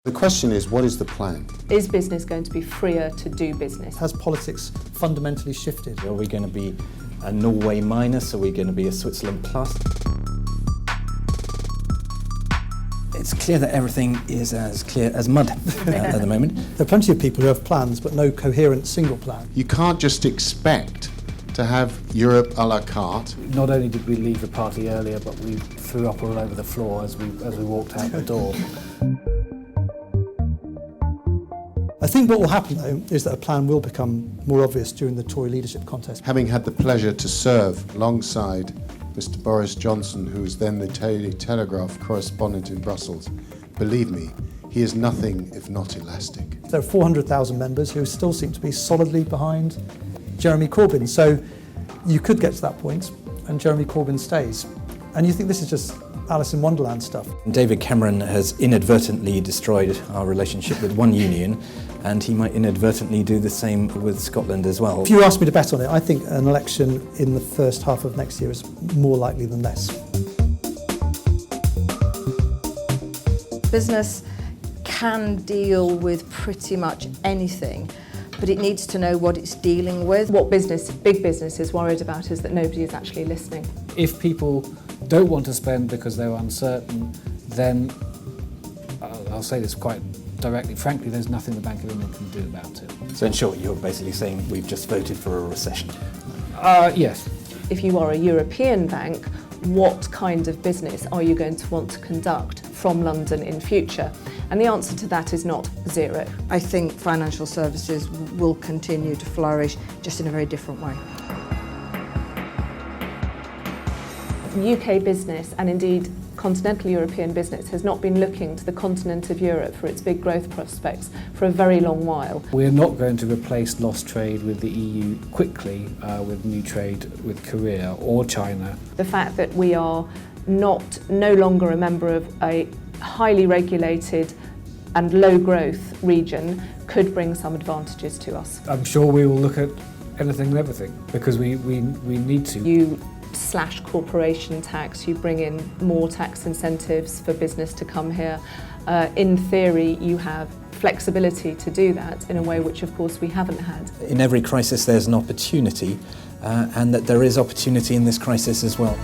The question is, what is the plan? Is business going to be freer to do business? Has politics fundamentally shifted? Are we going to be a Norway minus? Are we going to be a Switzerland plus? It's clear that everything is as clear as mud at the moment. There are plenty of people who have plans, but no coherent single plan. You can't just expect to have Europe a la carte. Not only did we leave the party earlier, but we threw up all over the floor as we walked out the door. I think what will happen, though, is that a plan will become more obvious during the Tory leadership contest. Having had the pleasure to serve alongside Mr. Boris Johnson, who was then the Daily Telegraph correspondent in Brussels, believe me, he is nothing if not elastic. There are 400,000 members who still seem to be solidly behind Jeremy Corbyn. So you could get to that point and Jeremy Corbyn stays. And you think this is just Alice in Wonderland stuff. David Cameron has inadvertently destroyed our relationship with one union, and he might inadvertently do the same with Scotland as well. If you ask me to bet on it, I think an election in the first half of next year is more likely than less. Business can deal with pretty much anything, but it needs to know what it's dealing with. What big business is worried about is that nobody is actually listening. If people don't want to spend because they're uncertain, then I'll say this quite directly, frankly, there's nothing the Bank of England can do about it. So in short, you're basically saying we've just voted for a recession. Yes. If you are a European bank, what kind of business are you going to want to conduct from London in future? And the answer to that is not zero. I think financial services will continue to flourish, just in a very different way. UK business, and indeed continental European business, has not been looking to the continent of Europe for its big growth prospects for a very long while. We're not going to replace lost trade with the EU quickly with new trade with Korea or China. The fact that we are no longer a member of a highly regulated and low growth region could bring some advantages to us. I'm sure we will look at anything and everything because we need to. You slash corporation tax, you bring in more tax incentives for business to come here. In theory, you have flexibility to do that in a way which, of course, we haven't had. In every crisis, there's an opportunity, and that there is opportunity in this crisis as well.